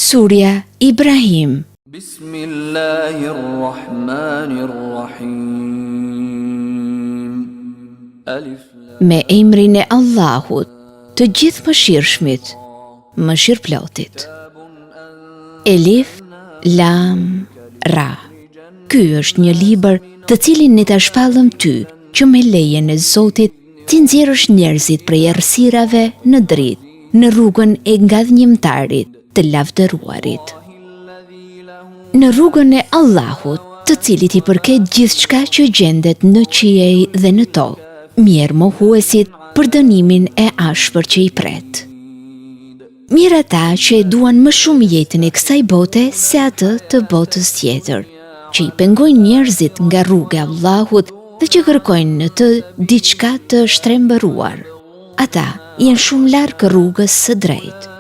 Surja Ibrahim. Me emrin e Allahut, të gjithë mëshirshmit, mëshirplotit. Elif, Lam, Ra. Ky është një libër të cilin ne ta shpallëm ty, që me lejen e Zotit ti nxjerrësh njerëzit prej errësirave në dritë, në rrugën e ngadhnjimtarit të lavdëruarit. Në rrugën e Allahut, të cilit i përket gjithçka që gjendet në qiej dhe në tokë, mirë mohuesit për dënimin e ashpër që i pret. Mirë ata që e duan më shumë jetën e kësaj bote se atë të botës tjetër, që i pengojnë njerëzit nga rruga e Allahut dhe që kërkojnë në të diçka të shtrembëruar. Ata janë shumë larg rrugës së drejtë.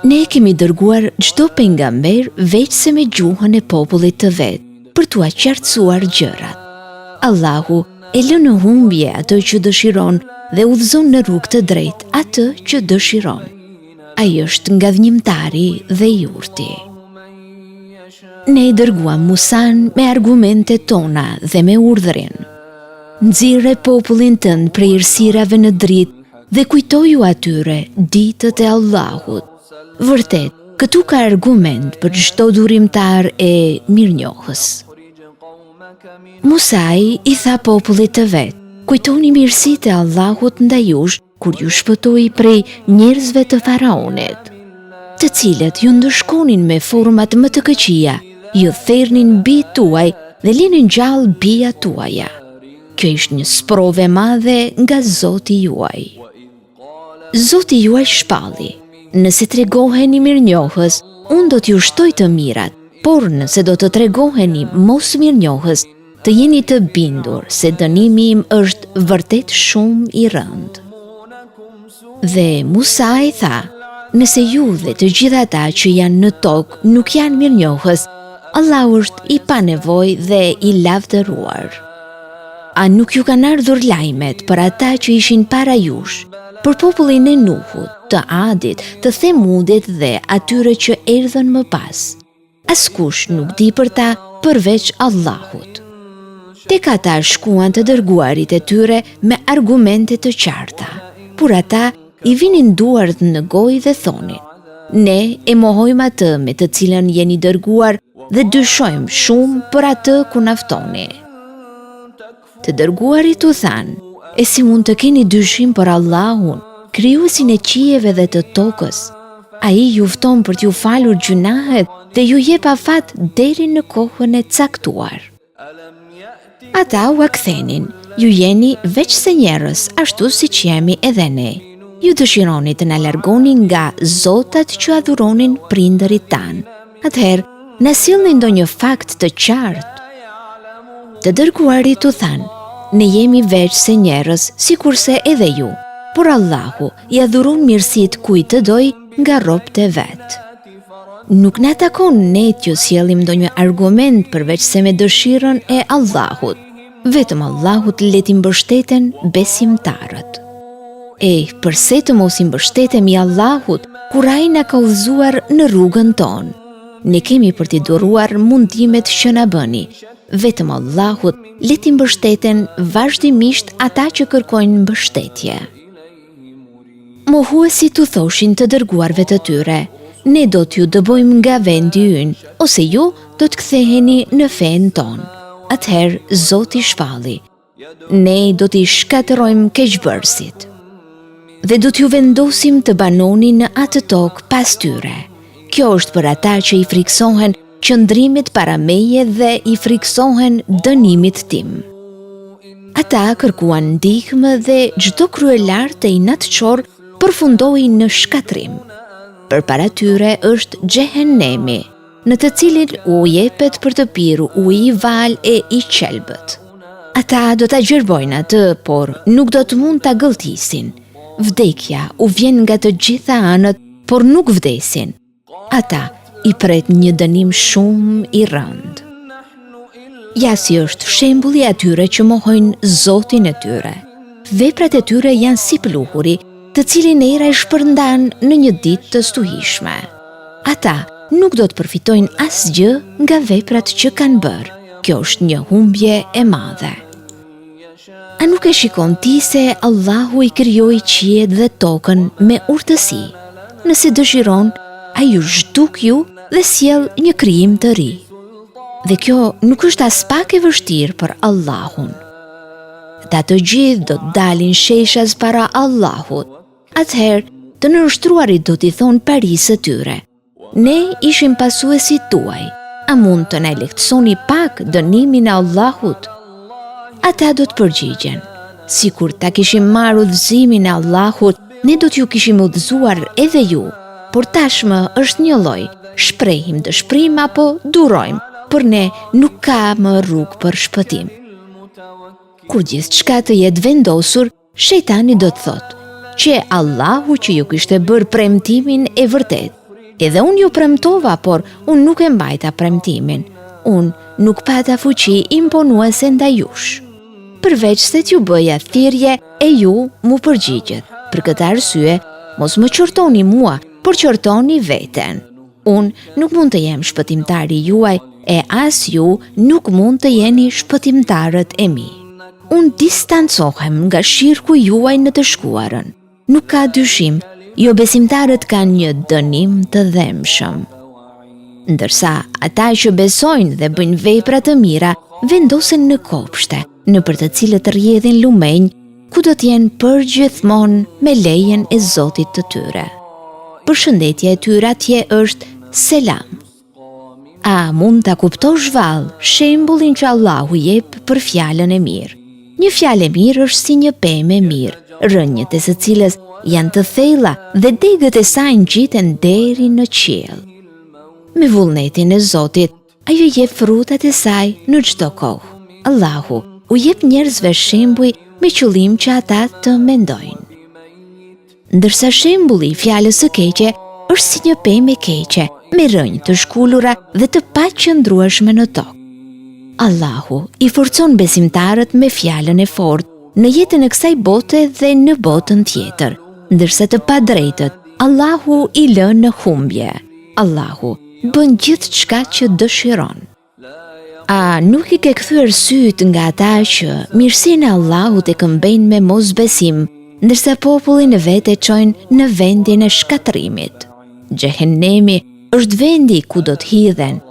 Ne kemi dërguar çdo pejgamber veç se me gjuhën e popullit të vet, për t'ua qartësuar gjërat. Allahu e lë në humbje atë që dëshiron dhe udhëzon në rrugë të drejtë atë që dëshiron. Ai është ngadhnjimtari dhe i urti. Ne i dërguam Musan me argumentet tona dhe me urdhrin. Nxirre popullin tënd prej errësirave në dritë dhe kujtoju atyre ditët e Allahut. Vërtet, këtu ka argument për çdo durimtar e mirënjohës. Musai i tha popullit të vet: kujtoni mirësitë e Allahut ndaj jush kur ju shpëtoi prej njerëzve të Faraonit, të cilët ju ndëshkonin me format më të këqija, ju therrnin bijtë tuaj dhe linin gjallë bijat tuaja. Kjo ishte një sprove e madhe nga Zoti juaj. Zoti juaj shpalli: nëse tregoheni mirënjohës, unë do t'ju shtoj të mirat, por nëse do të tregoheni mos mirënjohës, të jeni të bindur se dënimi im është vërtet shumë i rëndë. Dhe Musa i tha: nëse ju dhe të gjitha ata që janë në tokë nuk janë mirënjohës, Allah është i panevojë dhe i lavdëruar. A nuk ju kanë ardhur lajmet për ata që ishin para jush, për popullin e Nuhut, të Adit, të Themudit dhe atyre që erdhën më pas? Askush nuk di për ta përveç Allahut. Tek ata shkuan të dërguarit e tyre me argumente të qarta, por ata i vinin duart në gojë dhe thonin: ne e mohojmë atë me të cilën jeni dërguar dhe dyshojmë shumë për atë ku na ftoni. Të dërguarit u thanë: e si mund të keni dyshim për Allahun, krijuesin e qijeve dhe të tokës? Ai ju fton për t'ju falur gjunahet dhe ju jep afat deri në kohën e caktuar. Ata u akthenin: ju jeni veç se njerëz, ashtu siç jemi edhe ne. Ju dëshironi të na largoni nga zotat që adhuronin prindërit tanë. Atëherë, na sillni ndonjë fakt të qartë. Të dërguarit u thanë: ne jemi veç se njerëz, sikurse edhe ju, por Allahu i adhuron mirësitë kujt të doj nga robët e vet. Nuk na takon ne t'ju sjellim ndonjë argument përveç se me dëshirën e Allahut. Vetëm Allahut le t'i mbështeten besimtarët. Përse të mos i mbështetemi Allahut kur ai na ka udhëzuar në rrugën tonë? Ne kemi për t'i duruar mundimet që na bëni. Vetëm Allahut le t'i mbështeten vazhdimisht ata që kërkojnë mbështetje. Mohuesit u thoshin të dërguarve të tyre: ne do t'ju dëbojmë nga vendi ynë, ose ju do të ktheheni në fen tonë. Atëherë Zoti shpalli: ne do t'i shkatërrojmë keqbërësit dhe do t'ju vendosim të banoni në atë tokë pas tyre. Kjo është për ata që i friksohen qëndrimit para meje dhe i friksohen dënimit tim. Ata kërkuan ndihmë dhe çdo kryelar të inatçor përfundoi në shkatrim. Përpara tyre është xhehenemi, në të cilin u jepet për të pirë uji i val e i qelbët. Ata do ta gjerbojnë atë, por nuk do të mund ta gëlltisin. Vdekja u vjen nga të gjitha anët, por nuk vdesin. Ata i pret një dënim shumë i rëndë. Ja si është shembulli atyre që mohojnë Zotin e tyre. Veprat e tyre janë si pluhuri, të cilin era e shpërndan në një ditë të stuhishme. ata nuk do të përfitojnë asgjë nga veprat që kanë bërë. Kjo është një humbje e madhe. A nuk e shikon ti se Allahu i krijoi qiejt dhe tokën me urtësi? Nëse dëshiron, ai ju zhduk ju dhe sjell një krijim të ri. Dhe kjo nuk është as pak e vështirë për Allahun. Ta të gjithë do të dalin sheshas para Allahut. Atëherë, të nënshtruarit do t'i thonë parisë tyre: ne ishim pasuesit tuaj, a mund të na lehtësoni pak dënimin e Allahut? Ata do të përgjigjen: sikur ta kishim marrë udhëzimin e Allahut, ne do t'ju kishim udhëzuar edhe ju, por tashmë është një lloj, shprehim dëshpërim apo durojmë, për ne nuk ka më rrugë për shpëtim. Kur gjithçka të jetë vendosur, shejtani do të thotë që Allahu që ju kishte bërë premtimin e vërtet. Edhe unë ju premtova, por unë nuk e mbajta premtimin. Unë nuk pata fuqi imponuese ndaj jush. Përveç se t'ju bëja thirrje e ju mu përgjigjet. Për këtë arsye, mos më qortoni mua, por qortoni veten. Unë nuk mund të jem shpëtimtari juaj e as ju nuk mund të jeni shpëtimtarët e mi. Unë distancohem nga shirku juaj në të shkuarën. Nuk ka dyshim, jo besimtarët kanë një dënim të dhemshëm. Ndërsa ata që besojnë dhe bëjnë vepra të mira, vendosen në kopshte, nëpër të cilët rrjedhin lumenj, ku do t'jenë përgjithmonë me lejen e Zotit të tyre. Përshëndetja e tyre atje është selam. A mund ta kuptosh vallë shembullin që Allahu jep për fjalën e mirë? Një fjalë e mirë është si një pemë e mirë, rrënjët e së cilës janë të thella dhe degët e saj ngjiten deri në qiell. Me vullnetin e Zotit, ajo jep frutat e saj në çdo kohë. Allahu u jep njerëzve shembuj me qëllim që ata të mendojnë. Ndërsa shembulli i fjalës së keqe është si një pemë e keqe, me rrënjë të shkullura dhe të paqëndrueshme në tokë. Allahu i forcon besimtarët me fjalën e fortë në jetën e kësaj bote dhe në botën tjetër, ndërsa të padrejtët Allahu i lë në humbje. Allahu bën gjithçka që dëshiron. A nuk i ke kthyer syt nga ata që mirësinë e Allahut e këmbejnë me mosbesim, ndërsa popullin e vet e çojnë në vendin e shkatërimit? Xhehenemi është vendi ku do të hidhen.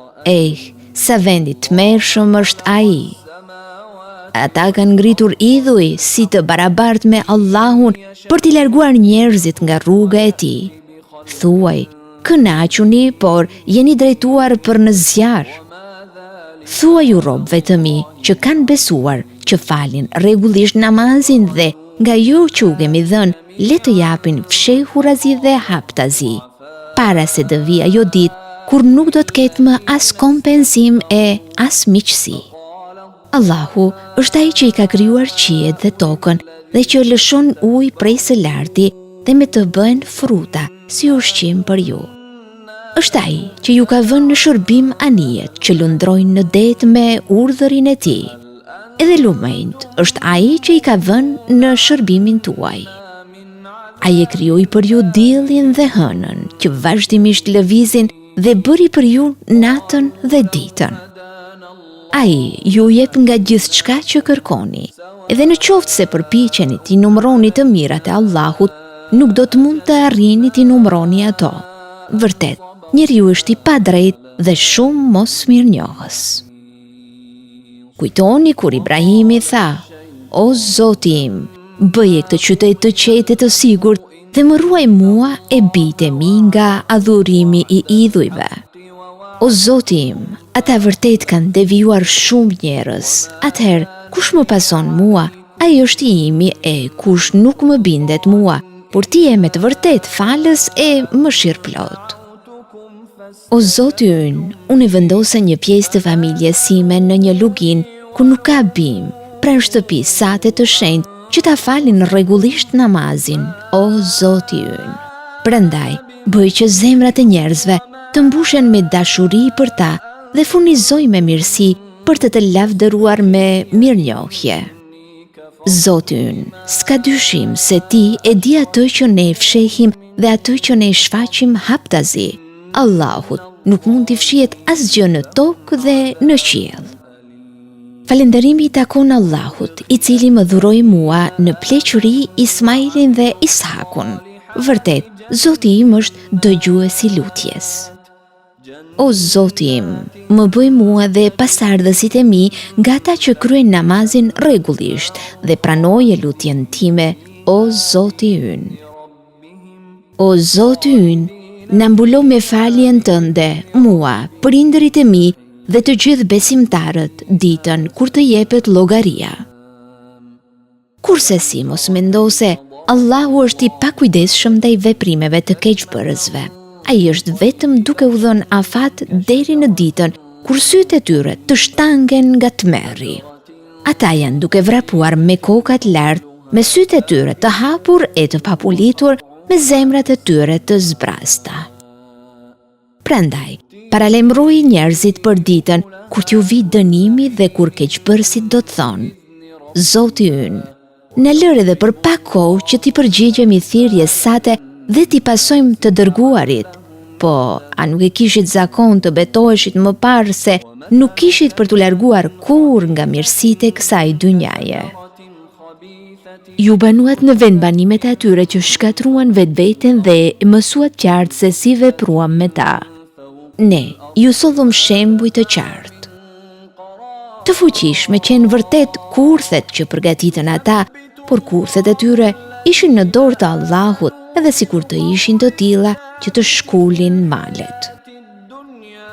Sa vendi tmerrshëm është ai. Ata kanë ngritur idhuj si të barabartë me Allahun për t'i larguar njerëzit nga rruga e tij. Thuaj, kënaquni, por jeni drejtuar për në zjarr. Thuaj ju robëve të mi që kanë besuar, që falin rregullisht namazin dhe nga ju që u kemi dhënë, le të japin fshehurazi dhe haptazi, para se të vijë ajo ditë kur nuk do të ketë më as kompensim e as miqësi. Allahu është ai që i ka krijuar qiejt dhe tokën dhe që lëshon ujë prej së larti dhe me të bën fruta si ushqim për ju. Është ai që ju ka vënë në shërbim anijet që lundrojnë në det me urdhërin e tij. Edhe lumenjt është ai që i ka vënë në shërbimin tuaj. Ai e krijoi për ju diellin dhe hënën, që vazhdimisht lëvizin dhe bëri për ju natën dhe ditën. Ai ju jep nga gjithçka që kërkoni, edhe në qoftë se përpiqeni t'i numëroni të mirat e Allahut, nuk do të mund të arrini t'i numëroni ato. Vërtet, njeriu është i padrejtë dhe shumë mos mirënjohës. Kujtoni kur Ibrahimi tha: "O Zoti im, bëje këtë qytet të qetë të sigurt dhe më ruaj mua e bijtë e mi nga adhurimi i idhujve." O Zoti im, ata vërtet kanë devijuar shumë njerëz. Atëherë, kush më pason mua, ai është i imi, e kush nuk më bindet mua, por ti je me të vërtet falës e mëshirëplot. O Zoti ynë, unë vendose një pjesë të familjes sime në një lugin ku nuk ka bim, pranë shtëpisë sate të shenjtë që ta falin rregullisht namazin, o Zoti ynë. Prandaj, bëj që zemrat e njerëzve të mbushen me dashuri për ta dhe furnizoj me mirësi për të lavdëruar me mirënjohje. Zoti ynë, s'ka dyshim se ti e di atë që ne fshehim dhe atë që ne shfaqim haptazi. Allahut nuk mund t'i fshihet asgjë në tokë dhe në qiell. Falënderimi i takon Allahut, i cili më dhuroi mua në pleqëri Ismailin dhe Ishakun. Vërtet, Zoti im është dëgjuesi lutjes. O Zoti im, më bëj mua dhe pasardhësit e mi nga ata që kryejnë namazin rregullisht dhe pranoje lutjen time, o Zoti ynë. O Zoti ynë, na mbulo me faljen tënde, mua, prindërit e mi dhe të gjithë besimtarët ditën kur të jepet llogaria. Kurse si mos mendo se Allahu është i pakujdesshëm ndaj veprimeve të keqbërësve. Ai është vetëm duke u dhënë afat deri në ditën kur sytë e tyre të shtangen nga tmerri. Ata janë duke vrapuar me kokat lart, me sytë e tyre të hapur e të papulitur, me zemrat e tyre të zbrasta. Prandaj, paralemroi njerëzit për ditën kur t'ju vi dënimi dhe kur keqbërësit do të thonë: Zoti ynë, në lër edhe për pak kohë që t'i përgjigjemi thirrjes sate dhe t'i pasojmë të dërguarit. Po, a nuk e kishit zakon të betoheshit më parë se nuk kishit për t'u larguar kur nga mirësitë e kësaj dynjaje? Ju banuat në vendbanimet e atyre që shkatruan vetveten dhe mësuat qartë se si vepruam me ta. Ne, ju sollëm shembuj të qartë. Të fuqishme qenë vërtet kurthet që përgatitën ata, por kurthet e tyre ishin në dorë të Allahut, edhe sikur të ishin të tilla që të shkulin malet.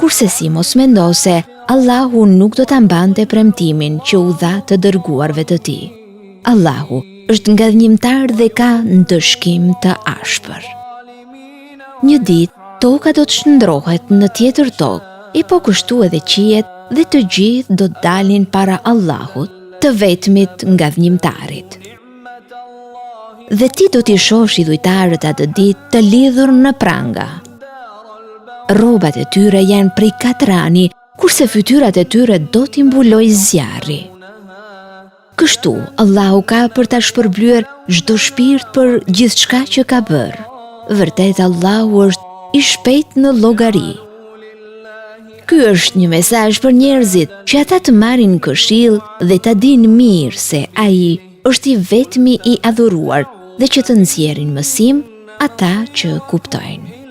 Kurse si mos mendo se Allahu nuk do ta mbante premtimin që u dha të dërguarve të tij. Allahu është ngadhnjimtar dhe ka ndëshkim të ashpër. Një ditë toka do të shndrohet në tjetër tokë, e po kështu edhe qiet dhe të gjithë do të dalin para Allahut, të vetmit ngadhnjimtarit. Dhe ti do t'i shohësh idhujtarët atë ditë të lidhur në pranga. Rrobat e tyre janë prej katrani, kurse fytyrat e tyre do t'i mbuloj zjarri. Kështu, Allahu ka për ta shpërblyer çdo shpirt për gjithçka që ka bërë. Vërtet Allahu është i shpejt në llogari. Ky është një mesazh për njerëzit që ata të marrin këshill dhe ta dinë mirë se ai është i vetmi i adhuruar dhe që të nxjerrin mësim ata që kuptojnë.